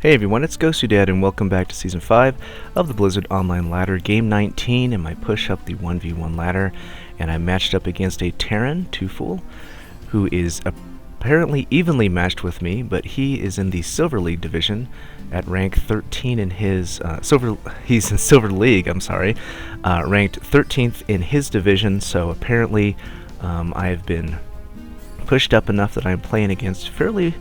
Hey everyone, it's GosuDad and welcome back to Season 5 of the Blizzard Online Ladder, Game 19, and my push up the 1v1 ladder, and I matched up against a Terran, tofool, who is apparently evenly matched with me, but he is in the Silver League division at rank 13 in his, he's in Silver League, I'm sorry, ranked 13th in his division, so apparently I have been pushed up enough that I'm playing against fairly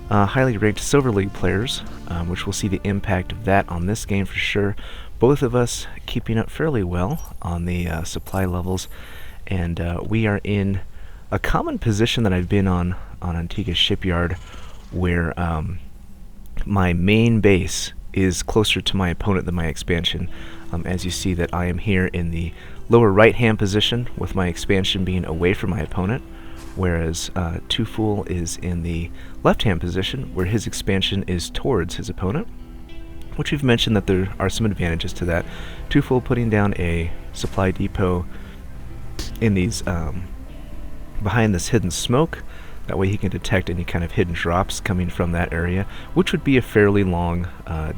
highly ranked Silver League players, which we'll see the impact of that on this game for sure. Both of us keeping up fairly well on the supply levels, and we are in a common position that I've been on Antiga Shipyard, where my main base is closer to my opponent than my expansion. As you see that I am here in the lower right hand position with my expansion being away from my opponent, whereas tofool is in the left-hand position where his expansion is towards his opponent, which we've mentioned that there are some advantages to that. Tofool putting down a supply depot in these behind this hidden smoke, that way he can detect any kind of hidden drops coming from that area, which would be a fairly long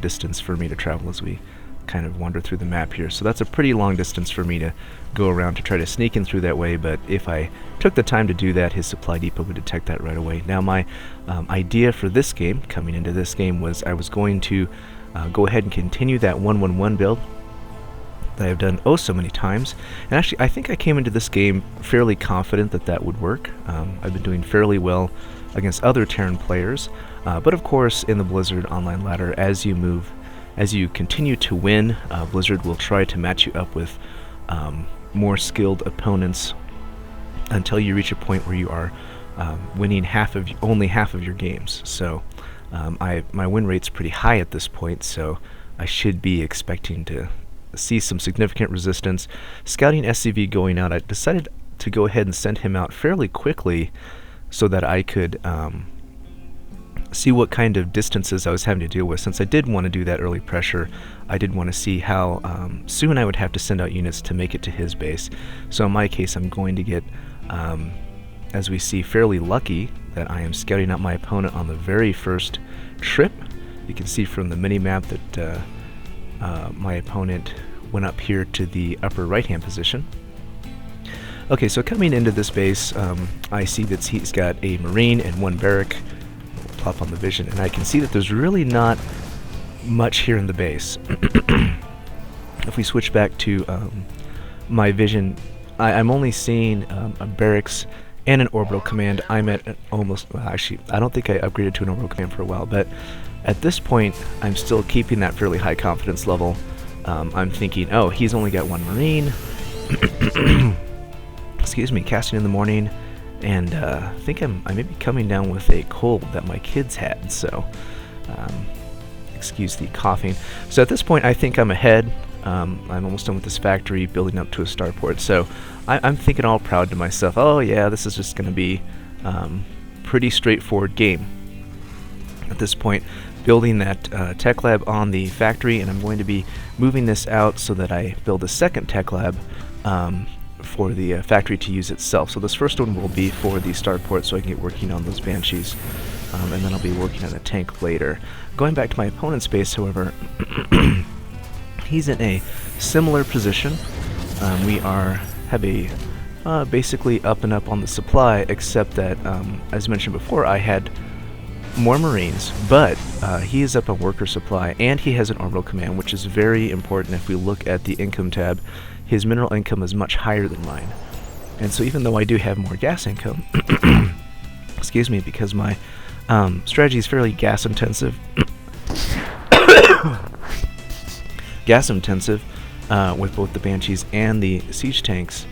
distance for me to travel as we kind of wander through the map here. So that's a pretty long distance for me to go around to try to sneak in through that way, but if I took the time to do that, his supply depot would detect that right away. Now my idea for this game, coming into this game, was I was going to go ahead and continue that 1-1-1 build that I've done oh so many times, and actually I think I came into this game fairly confident that that would work. I've been doing fairly well against other Terran players, but of course in the Blizzard Online Ladder, as you continue to win, Blizzard will try to match you up with more skilled opponents until you reach a point where you are winning only half of your games. So my win rate's pretty high at this point, so I should be expecting to see some significant resistance. Scouting SCV going out, I decided to go ahead and send him out fairly quickly so that I could see what kind of distances I was having to deal with. Since I did want to do that early pressure, I did want to see how soon I would have to send out units to make it to his base. So in my case, I'm going to get, as we see, fairly lucky that I am scouting out my opponent on the very first trip. You can see from the mini-map that my opponent went up here to the upper right-hand position. Okay, so coming into this base, I see that he's got a Marine and one Barrack. Pop on the vision, and I can see that there's really not much here in the base. If we switch back to my vision, I'm only seeing a barracks and an orbital command. I'm at almost, well, actually, I don't think I upgraded to an orbital command for a while, but at this point, I'm still keeping that fairly high confidence level. I'm thinking, oh, he's only got one Marine. Excuse me, casting in the morning. And I think I may be coming down with a cold that my kids had, so excuse the coughing. So at this point, I think I'm ahead. I'm almost done with this factory, building up to a starport. So I'm thinking all proud to myself, oh yeah, this is just going to be pretty straightforward game. At this point, building that tech lab on the factory, and I'm going to be moving this out so that I build a second tech lab for the factory to use itself. So this first one will be for the starport, so I can get working on those Banshees, and then I'll be working on a tank later. Going back to my opponent's base, however, he's in a similar position. We have a basically up and up on the supply, except that, as mentioned before, I had more Marines, but he is up on worker supply, and he has an orbital command, which is very important. If we look at the income tab, his mineral income is much higher than mine. And so even though I do have more gas income, excuse me, because my strategy is fairly gas intensive, with both the Banshees and the siege tanks,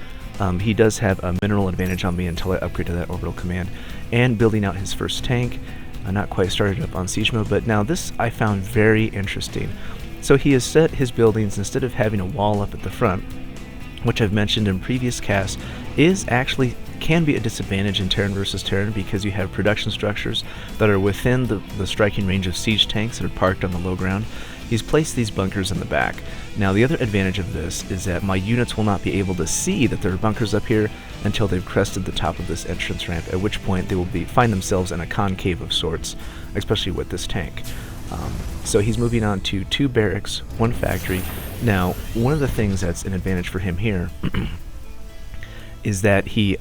he does have a mineral advantage on me until I upgrade to that orbital command. And building out his first tank, not quite started up on siege mode, but now this I found very interesting. So he has set his buildings, instead of having a wall up at the front, which I've mentioned in previous casts, can be a disadvantage in Terran versus Terran, because you have production structures that are within the striking range of siege tanks that are parked on the low ground. He's placed these bunkers in the back. Now the other advantage of this is that my units will not be able to see that there are bunkers up here until they've crested the top of this entrance ramp, at which point they will find themselves in a concave of sorts, especially with this tank. So he's moving on to 2 barracks, 1 factory. Now, one of the things that's an advantage for him here is that he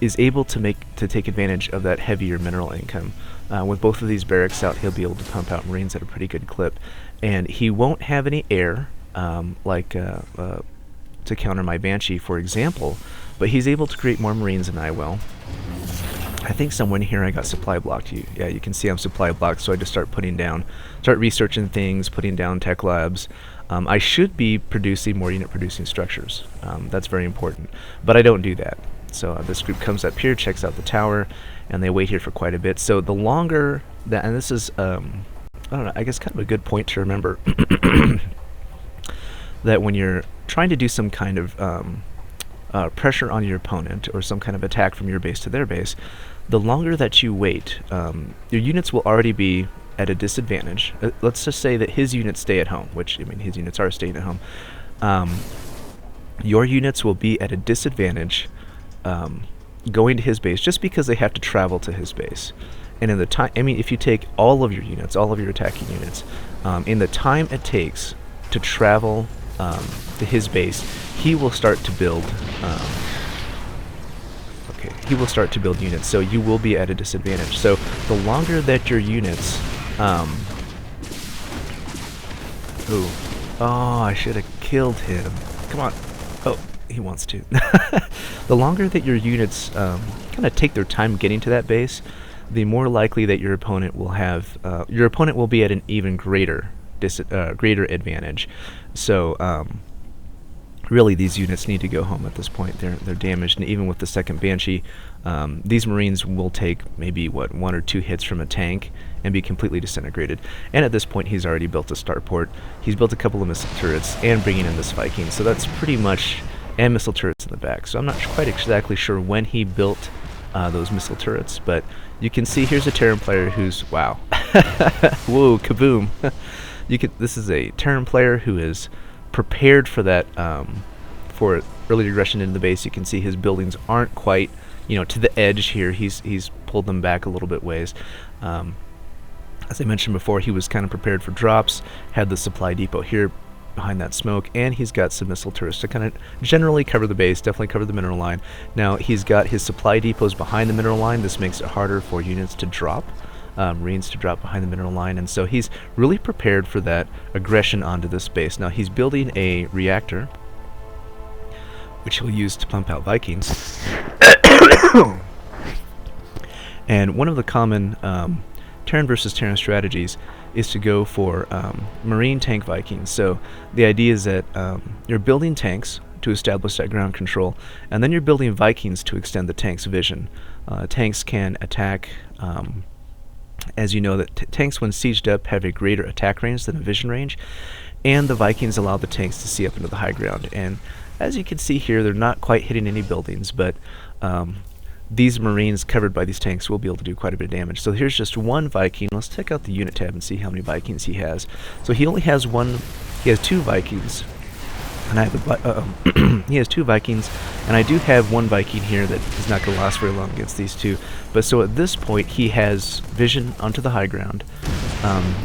is able to take advantage of that heavier mineral income. With both of these barracks out, he'll be able to pump out Marines at a pretty good clip, and he won't have any air to counter my Banshee, for example, but he's able to create more Marines than I will. I think somewhere in here I got supply blocked. Yeah, you can see I'm supply blocked, so I just start researching things, putting down tech labs. I should be producing more unit producing structures. That's very important, but I don't do that. So this group comes up here, checks out the tower, and they wait here for quite a bit. So the longer that, and this is, I don't know, I guess kind of a good point to remember, that when you're trying to do some kind of pressure on your opponent or some kind of attack from your base to their base, the longer that you wait, your units will already be at a disadvantage. Let's just say that his units stay at home, which, I mean, his units are staying at home. Your units will be at a disadvantage going to his base just because they have to travel to his base. And in the time, I mean, if you take all of your units, all of your attacking units, in the time it takes to travel to his base, he will start to build he will start to build units, so you will be at a disadvantage. So the longer that your units I should have killed him. Come on. Oh, he wants to. The longer that your units kind of take their time getting to that base, the more likely that your opponent will have be at an even greater advantage. So really, these units need to go home at this point. They're damaged, and even with the second Banshee, these Marines will take maybe 1 or 2 hits from a tank and be completely disintegrated. And at this point, he's already built a starport. He's built a couple of missile turrets and bringing in this Viking. So that's pretty much, and missile turrets in the back. So I'm not quite exactly sure when he built those missile turrets, but you can see here's a Terran player who's, wow, whoa, kaboom. This is a Terran player who is prepared for that, for early aggression into the base. You can see his buildings aren't quite, to the edge here. He's pulled them back a little bit ways. As I mentioned before, he was kind of prepared for drops, had the supply depot here behind that smoke, and he's got some missile turrets to kind of generally cover the base, definitely cover the mineral line. Now, he's got his supply depots behind the mineral line. This makes it harder for units to drop, Marines to drop behind the mineral line, and so he's really prepared for that aggression onto this base. Now, he's building a reactor, which he'll use to pump out Vikings. And one of the common Terran versus Terran strategies is to go for Marine tank Vikings. So the idea is that you're building tanks to establish that ground control, and then you're building Vikings to extend the tank's vision. Tanks can attack, as you know, that tanks when sieged up have a greater attack range than a vision range, and the Vikings allow the tanks to see up into the high ground. And as you can see here, they're not quite hitting any buildings, but these Marines covered by these tanks will be able to do quite a bit of damage. So here's just one Viking. Let's check out the unit tab and see how many Vikings he has. So he only has he has 2 Vikings, and I have he has 2 Vikings, and I do have 1 Viking here that is not going to last very long against these 2. But so at this point, he has vision onto the high ground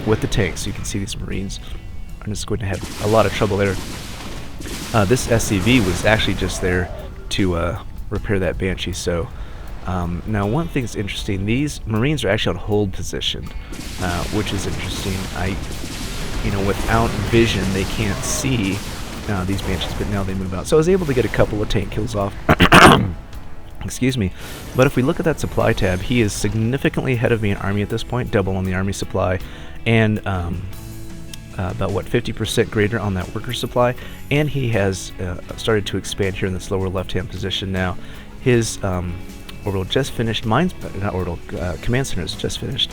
with the tanks. So you can see these Marines are just going to have a lot of trouble there. This SCV was actually just there to repair that Banshee. So now, one thing that's interesting, these Marines are actually on hold position, which is interesting. Without vision, they can't see these Banshees, but now they move out. So I was able to get a couple of tank kills off. Excuse me. But if we look at that supply tab, he is significantly ahead of me in army at this point, double on the army supply, and about 50% greater on that worker supply. And he has started to expand here in this lower left-hand position now. His orbital just finished. Mine's not orbital. Command center is just finished.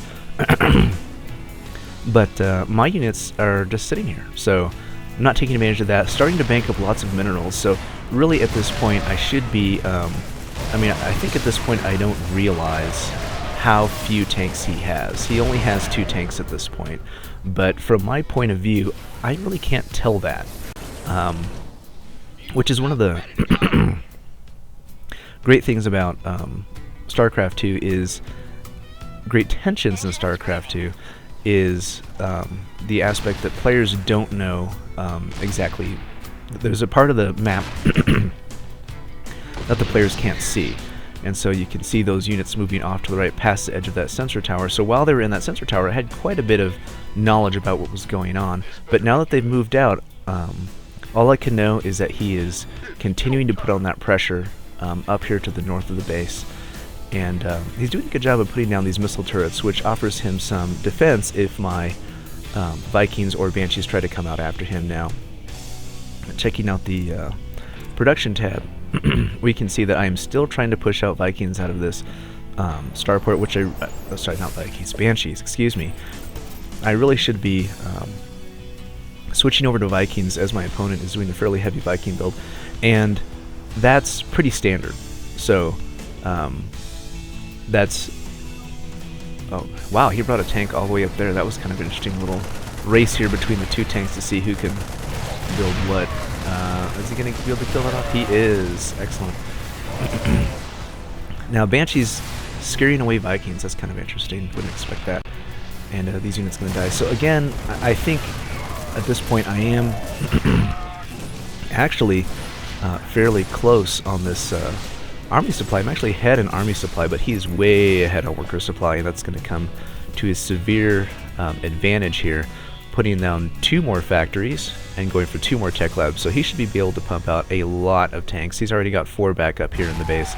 But my units are just sitting here, so I'm not taking advantage of that. Starting to bank up lots of minerals. So really, at this point, I should be. I think at this point I don't realize how few tanks he has. He only has 2 tanks at this point. But from my point of view, I really can't tell that. Which is one of the great things about StarCraft 2 is great tensions in StarCraft 2 is the aspect that players don't know exactly. There's a part of the map that the players can't see. And so you can see those units moving off to the right past the edge of that sensor tower. So while they were in that sensor tower, I had quite a bit of knowledge about what was going on. But now that they've moved out, all I can know is that he is continuing to put on that pressure up here to the north of the base. And he's doing a good job of putting down these missile turrets, which offers him some defense if my Vikings or Banshees try to come out after him now. Checking out the production tab, we can see that I am still trying to push out Vikings out of this starport, which sorry, not Vikings, Banshees, excuse me. I really should be switching over to Vikings as my opponent is doing a fairly heavy Viking build, and that's pretty standard. So that's... Oh, wow, he brought a tank all the way up there. That was kind of an interesting little race here between the two tanks to see who can build what. Is he going to be able to kill that off? He is. Excellent. Now, Banshee's scaring away Vikings. That's kind of interesting. Wouldn't expect that. And these units going to die. So again, I think at this point I am actually fairly close on this army supply. I'm actually ahead in army supply, but he's way ahead on worker supply, and that's going to come to his severe advantage here, putting down 2 more factories and going for 2 more tech labs. So he should be able to pump out a lot of tanks. He's already got 4 back up here in the base,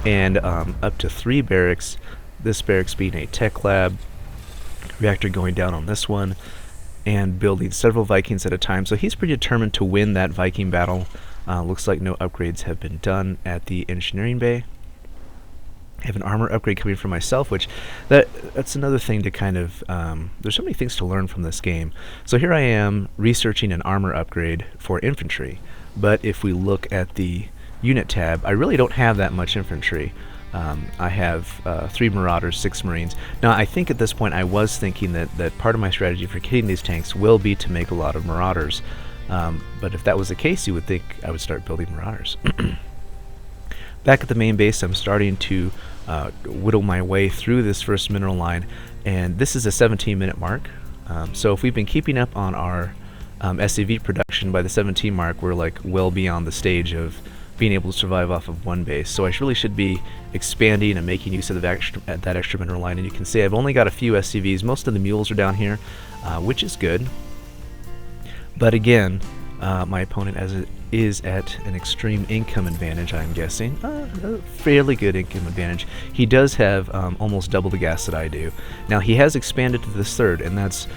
and up to 3 barracks. This barracks being a tech lab, reactor going down on this one, and building several Vikings at a time. So he's pretty determined to win that Viking battle. Looks like no upgrades have been done at the engineering bay. I have an armor upgrade coming for myself, which that's another thing to kind of... there's so many things to learn from this game. So here I am researching an armor upgrade for infantry, but if we look at the unit tab, I really don't have that much infantry. I have 3 Marauders, 6 Marines. Now I think at this point I was thinking that part of my strategy for getting these tanks will be to make a lot of Marauders. But if that was the case, you would think I would start building Marauders. Back at the main base, I'm starting to whittle my way through this first mineral line, and this is a 17-minute mark. So if we've been keeping up on our SCV production, by the 17 mark, we're like well beyond the stage of being able to survive off of one base. So I really should be expanding and making use of that extra mineral line. And you can see I've only got a few SCVs. Most of the mules are down here, which is good. But again, my opponent is at an extreme income advantage, I'm guessing. A fairly good income advantage. He does have almost double the gas that I do. Now, he has expanded to this third, and that's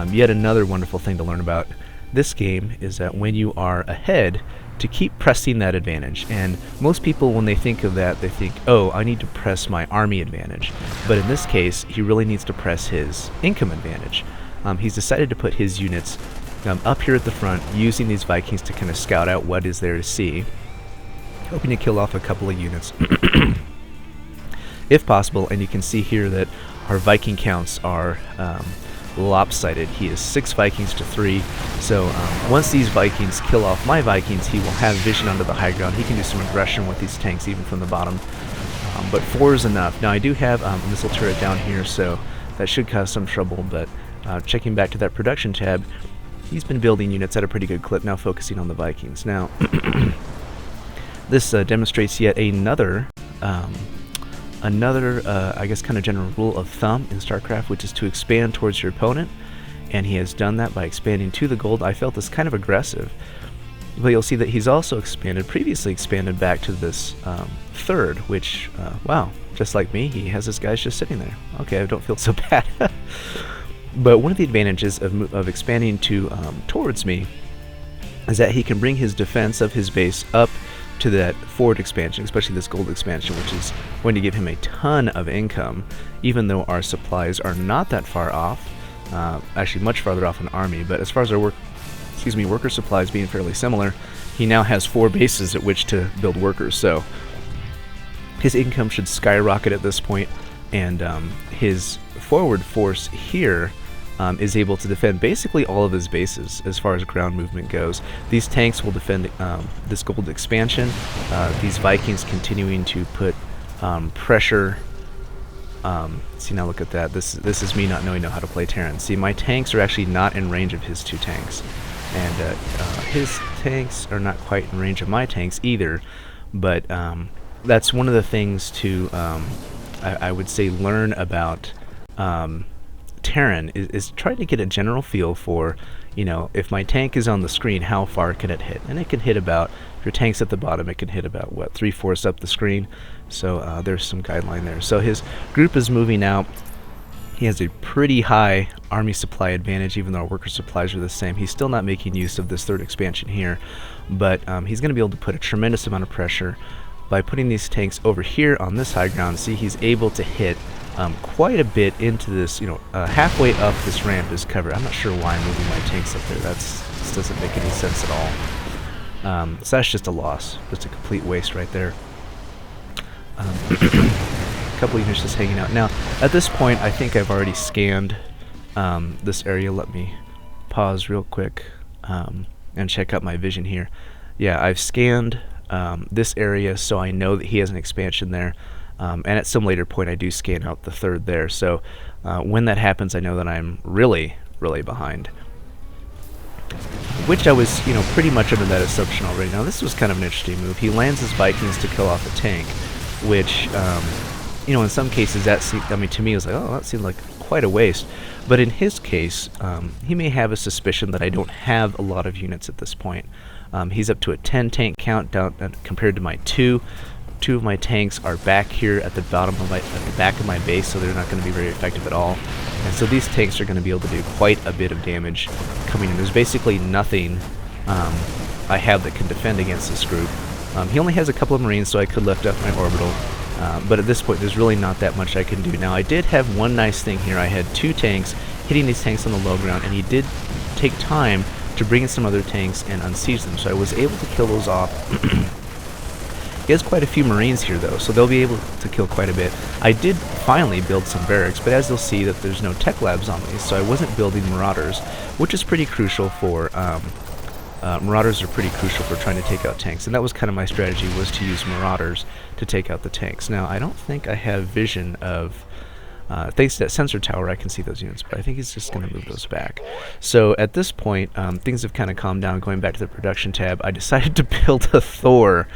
yet another wonderful thing to learn about this game, is that when you are ahead, to keep pressing that advantage. And most people, when they think of that, they think, oh, I need to press my army advantage. But in this case, he really needs to press his income advantage. He's decided to put his units up here at the front, using these Vikings to kind of scout out what is there to see, hoping to kill off a couple of units if possible. And you can see here that our Viking counts are lopsided. He is 6 Vikings to 3, so once these Vikings kill off my Vikings, he will have vision onto the high ground. He can do some aggression with these tanks even from the bottom, but 4 is enough. Now I do have a missile turret down here, so that should cause some trouble, but checking back to that production tab, he's been building units at a pretty good clip, now focusing on the Vikings. Now, this demonstrates yet another, I guess, kind of general rule of thumb in StarCraft, which is to expand towards your opponent, and he has done that by expanding to the gold. I felt this kind of aggressive, but you'll see that he's also previously expanded back to this third, which, wow, just like me, he has his guys just sitting there. Okay, I don't feel so bad. But one of the advantages of expanding towards me is that he can bring his defense of his base up to that forward expansion, especially this gold expansion, which is going to give him a ton of income, even though our supplies are not that far off, actually much farther off in army. But as far as our worker supplies being fairly similar, he now has 4 bases at which to build workers, so his income should skyrocket at this point, and his forward force here is able to defend basically all of his bases as far as ground movement goes. These tanks will defend this gold expansion. These Vikings continuing to put pressure See, now look at that. This is me not knowing how to play Terran. See, my tanks are actually not in range of his 2 tanks, and his tanks are not quite in range of my tanks either. But that's one of the things to I would say learn about Terran is trying to get a general feel for, you know, if my tank is on the screen, how far can it hit? And it can hit about, if your tank's at the bottom, it can hit about, what, 3/4 up the screen? So there's some guideline there. So his group is moving out. He has a pretty high army supply advantage, even though our worker supplies are the same. He's still not making use of this 3rd expansion here, but he's going to be able to put a tremendous amount of pressure by putting these tanks over here on this high ground. See, he's able to hit quite a bit into this, you know, halfway up this ramp is covered. I'm not sure why I'm moving my tanks up there. This doesn't make any sense at all. So that's just a loss, just a complete waste right there. A couple units just hanging out. Now, at this point, I think I've already scanned this area. Let me pause real quick and check out my vision here. Yeah, I've scanned this area, so I know that he has an expansion there. And at some later point, I do scan out the 3rd there. So when that happens, I know that I'm really, really behind. Which I was, you know, pretty much under that assumption already. Now, this was kind of an interesting move. He lands his Vikings to kill off a tank, which, you know, in some cases, that seemed, I mean, to me, it was like, oh, that seemed like quite a waste. But in his case, he may have a suspicion that I don't have a lot of units at this point. He's up to a 10 tank count down compared to my 2. 2 of my tanks are back here at the bottom of at the back of my base, so they're not going to be very effective at all. And so these tanks are going to be able to do quite a bit of damage coming in. There's basically nothing I have that can defend against this group. He only has a couple of Marines, so I could lift up my orbital. But at this point, there's really not that much I can do. Now, I did have one nice thing here. I had 2 tanks hitting these tanks on the low ground, and he did take time to bring in some other tanks and unsiege them, so I was able to kill those off. He has quite a few Marines here, though, so they'll be able to kill quite a bit. I did finally build some barracks, but as you'll see, that there's no tech labs on these, so I wasn't building Marauders, which is pretty crucial for... Marauders are pretty crucial for trying to take out tanks, and that was kind of my strategy, was to use Marauders to take out the tanks. Now, I don't think I have vision of... thanks to that sensor tower, I can see those units, but I think he's just going to move those back. So at this point, things have kind of calmed down. Going back to the production tab, I decided to build a Thor.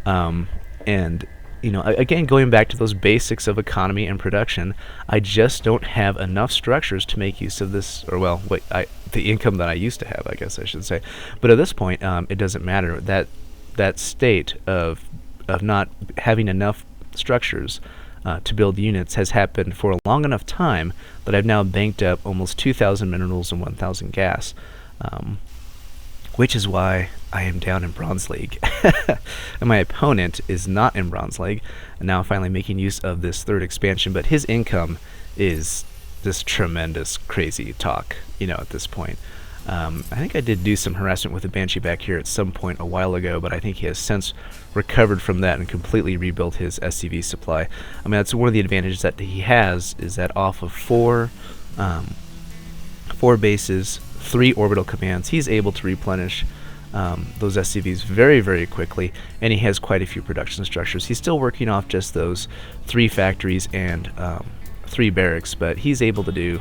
And, you know, again, going back to those basics of economy and production, I just don't have enough structures to make use of this, or, well, the income that I used to have, I guess I should say. But at this point, it doesn't matter. That state of not having enough structures to build units has happened for a long enough time that I've now banked up almost 2,000 minerals and 1,000 gas, which is why I am down in Bronze League. And my opponent is not in Bronze League, and now finally making use of this 3rd expansion, but his income is this tremendous, crazy talk, you know, at this point. I think I did do some harassment with the Banshee back here at some point a while ago, but I think he has since recovered from that and completely rebuilt his SCV supply. I mean, that's one of the advantages that he has, is that off of 4 bases, 3 orbital commands, he's able to replenish those SCVs very, very quickly, and he has quite a few production structures. He's still working off just those 3 factories and 3 barracks, but he's able to do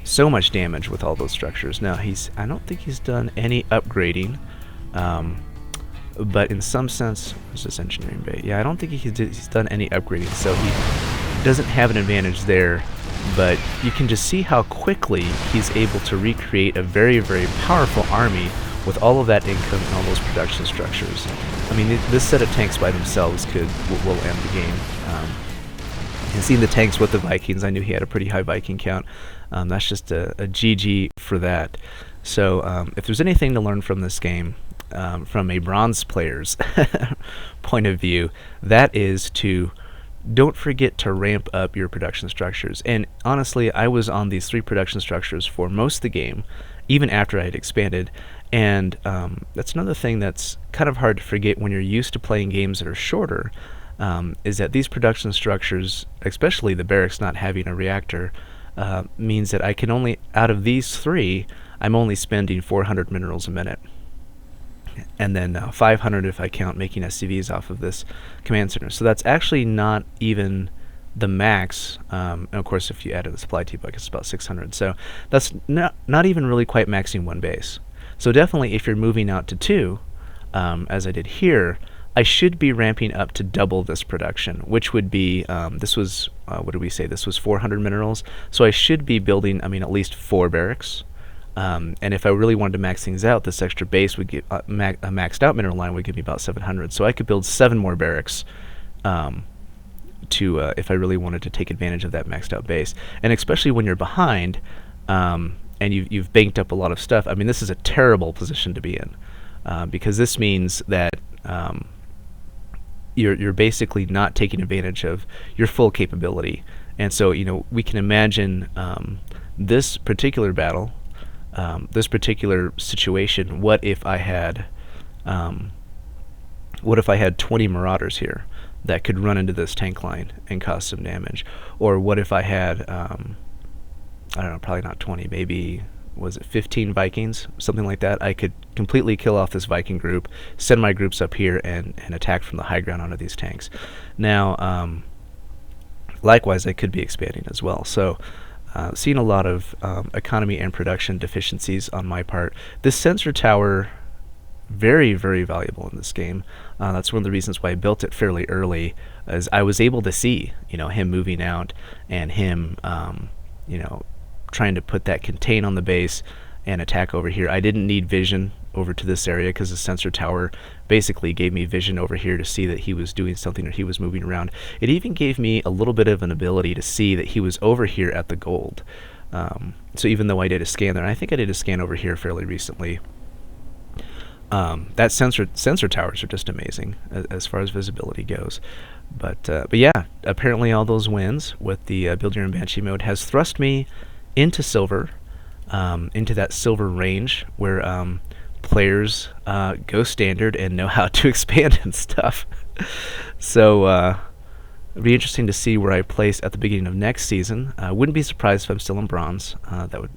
so much damage with all those structures. Now, I don't think he's done any upgrading, but in some sense, what's this engineering bay? Yeah, I don't think he's done any upgrading, so he doesn't have an advantage there. But you can just see how quickly he's able to recreate a very, very powerful army with all of that income and all those production structures. I mean, this set of tanks by themselves will end the game. And seeing the tanks with the Vikings, I knew he had a pretty high Viking count. That's just a GG for that. So if there's anything to learn from this game, from a bronze player's point of view, that is to don't forget to ramp up your production structures. And honestly, I was on these 3 production structures for most of the game, even after I had expanded. And that's another thing that's kind of hard to forget when you're used to playing games that are shorter, is that these production structures, especially the barracks not having a reactor, means that I can only, out of these 3, I'm only spending 400 minerals a minute. And then 500 if I count making SCVs off of this command center. So that's actually not even the max, and of course if you added the supply T buckets, it's about 600. So that's not even really quite maxing one base. So definitely if you're moving out to 2, as I did here, I should be ramping up to double this production, which would be, this was, what did we say, this was 400 minerals, so I should be building, I mean, at least 4 barracks, and if I really wanted to max things out, this extra base would give, a maxed out mineral line would give me about 700, so I could build 7 more barracks, if I really wanted to take advantage of that maxed out base, and especially when you're behind, and you've banked up a lot of stuff. I mean, this is a terrible position to be in, because this means that, you're basically not taking advantage of your full capability. And so, you know, we can imagine this particular battle, this particular situation. What if I had 20 marauders here that could run into this tank line and cause some damage? Or what if I had, I don't know, probably not 20, maybe, was it 15 Vikings, something like that? I could completely kill off this Viking group, send my groups up here, and attack from the high ground onto these tanks. Now, likewise, I could be expanding as well. So, seeing a lot of economy and production deficiencies on my part. This sensor tower, very, very valuable in this game. That's one of the reasons why I built it fairly early, as I was able to see, you know, him moving out and him, you know, trying to put that contain on the base and attack over here. I didn't need vision over to this area because the sensor tower basically gave me vision over here to see that he was doing something or he was moving around. It even gave me a little bit of an ability to see that he was over here at the gold. So even though I did a scan there, and I think I did a scan over here fairly recently, that sensor towers are just amazing as far as visibility goes. But yeah, apparently all those wins with the Build Your Own Banshee mode has thrust me into silver, into that silver range where players go standard and know how to expand and stuff. So it'd be interesting to see where I place at the beginning of next season. I wouldn't be surprised if I'm still in bronze. That would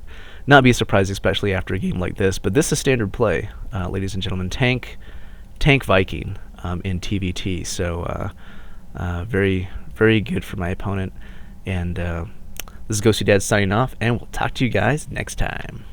not be a surprise, especially after a game like this. But this is standard play, ladies and gentlemen. Tank Viking in TvT. So very, very good for my opponent. And this is GosuDad signing off, and we'll talk to you guys next time.